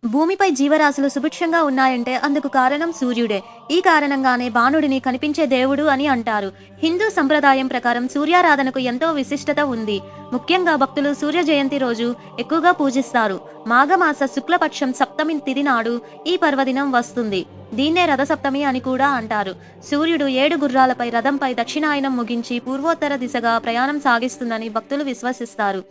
భూమిపై జీవరాశులు సుభిక్షంగా ఉన్నాయంటే అందుకు కారణం సూర్యుడే. ఈ కారణంగానే బాణుడిని కనిపించే దేవుడు అని అంటారు. హిందూ సంప్రదాయం ప్రకారం సూర్యారాధనకు ఎంతో విశిష్టత ఉంది. ముఖ్యంగా భక్తులు సూర్య జయంతి రోజు ఎక్కువగా పూజిస్తారు. మాఘమాస శుక్లపక్షం సప్తమి తిథి నాడు ఈ పర్వదినం వస్తుంది. దీన్నే రథసప్తమి అని కూడా అంటారు. సూర్యుడు 7 గుర్రాలపై రథంపై దక్షిణాయనం ముగించి పూర్వోత్తర దిశగా ప్రయాణం సాగిస్తుందని భక్తులు విశ్వసిస్తారు.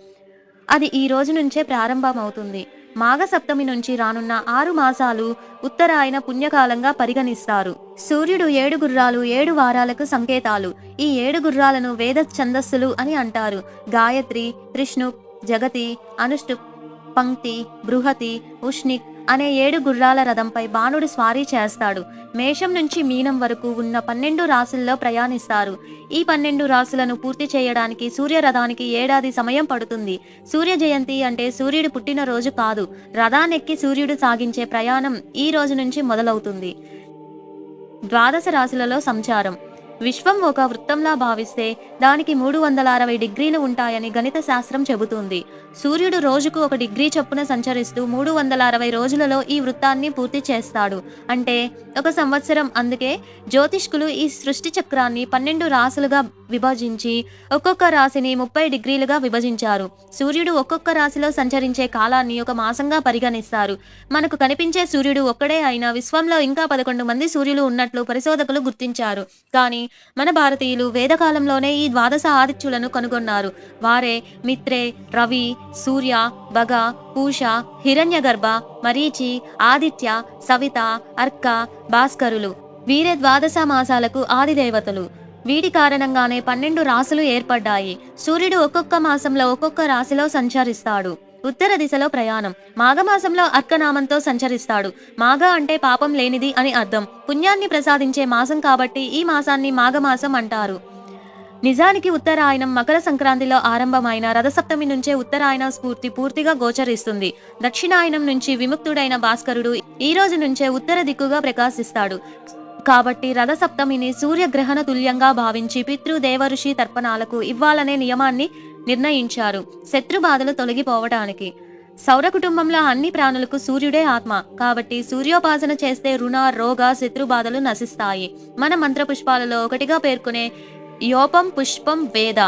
అది ఈ రోజు నుంచే ప్రారంభమవుతుంది. మాఘ సప్తమి నుంచి రానున్న 6 మాసాలు ఉత్తరాయణ పుణ్యకాలంగా పరిగణిస్తారు. సూర్యుడు 7 గుర్రాలు 7 వారాలకు సంకేతాలు. ఈ 7 గుర్రాలను వేద ఛందస్సులు అని అంటారు. గాయత్రి, త్రిష్ణుప్, జగతి, అనుష్టుప్, పంక్తి, బృహతి, ఉష్ణిక్ అనే 7 గుర్రాల రథంపై బాణుడు స్వారీ చేస్తాడు. మేషం నుంచి మీనం వరకు ఉన్న 12 రాశుల్లో ప్రయాణిస్తారు. ఈ 12 రాశులను పూర్తి చేయడానికి సూర్యరథానికి ఏడాది సమయం పడుతుంది. సూర్య జయంతి అంటే సూర్యుడు పుట్టినరోజు కాదు. రథాన్నెక్కి సూర్యుడు సాగించే ప్రయాణం ఈ రోజు నుంచి మొదలవుతుంది. ద్వాదశ రాశులలో సంచారం. విశ్వం ఒక వృత్తంలా భావిస్తే దానికి 360 డిగ్రీలు ఉంటాయని గణిత శాస్త్రం చెబుతుంది. సూర్యుడు రోజుకు 1 డిగ్రీ చొప్పున సంచరిస్తూ 360 రోజులలో ఈ వృత్తాన్ని పూర్తి చేస్తాడు. అంటే 1 సంవత్సరం. అందుకే జ్యోతిష్కులు ఈ సృష్టి చక్రాన్ని 12 రాశులుగా విభజించి ఒక్కొక్క రాశిని 30 డిగ్రీలుగా విభజించారు. సూర్యుడు ఒక్కొక్క రాశిలో సంచరించే కాలాన్ని 1 మాసంగా పరిగణిస్తారు. మనకు కనిపించే సూర్యుడు ఒక్కడే అయినా విశ్వంలో ఇంకా 11 మంది సూర్యులు ఉన్నట్లు పరిశోధకులు గుర్తించారు. కానీ మన భారతీయులు వేదకాలంలోనే ఈ ద్వాదశ ఆదిత్యులను కనుగొన్నారు. వారే మిత్రే, రవి, సూర్య, భగ, పూష, హిరణ్యగర్భ, మరీచి, ఆదిత్య, సవిత, అర్క, భాస్కరులు. వీరే ద్వాదశ మాసాలకు ఆదిదేవతలు. వీటి కారణంగానే 12 రాశులు ఏర్పడ్డాయి. సూర్యుడు ఒక్కొక్క మాసంలో ఒక్కొక్క రాశిలో సంచరిస్తాడు. ఉత్తర దిశలో ప్రయాణం. మాఘమాసంలో అర్కనామంతో సంచరిస్తాడు. మాఘ అంటే పాపం లేనిది అని అర్థం. పుణ్యాన్ని ప్రసాదించే మాసం కాబట్టి ఈ మాసాన్ని మాఘమాసం అంటారు. నిజానికి ఉత్తరాయణం మకర సంక్రాంతిలో ఆరంభమైన రథసప్తమి నుంచే ఉత్తరాయణ స్ఫూర్తి పూర్తిగా గోచరిస్తుంది. దక్షిణాయనం నుంచి విముక్తుడైన భాస్కరుడు ఈ రోజు నుంచే ఉత్తర దిక్కుగా ప్రకాశిస్తాడు. కాబట్టి రథసప్తమిని సూర్యగ్రహణ తుల్యంగా భావించి పితృ దేవఋషి తర్పణాలకు ఇవ్వాలనే నియమాన్ని నిర్ణయించారు. శత్రుబాధలు తొలగిపోవటానికి. సౌర కుటుంబంలో అన్ని ప్రాణులకు సూర్యుడే ఆత్మ. కాబట్టి సూర్యోపాసన చేస్తే రుణ, రోగ, శత్రుబాధలు నశిస్తాయి. మన మంత్రపుష్పాలలో ఒకటిగా పేర్కొనే యోపం పుష్పం వేద,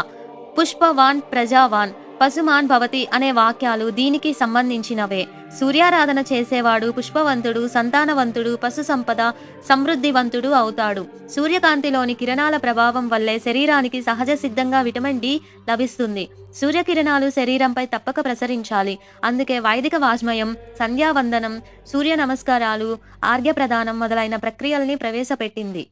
పుష్పవాన్ ప్రజావాన్, పశుమాన్ భవతి అనే వాక్యాలు దీనికి సంబంధించినవే. సూర్యారాధన చేసేవాడు పుష్పవంతుడు, సంతానవంతుడు, పశు సంపద సమృద్ధివంతుడు అవుతాడు. సూర్యకాంతిలోని కిరణాల ప్రభావం వల్లే శరీరానికి సహజ సిద్ధంగా విటమిన్ డి లభిస్తుంది. సూర్యకిరణాలు శరీరంపై తప్పక ప్రసరించాలి. అందుకే వైదిక వాజ్మయం, సంధ్యావందనం, సూర్య నమస్కారాలు, ఆర్ఘ్య ప్రదానం మొదలైన ప్రక్రియల్ని ప్రవేశపెట్టింది.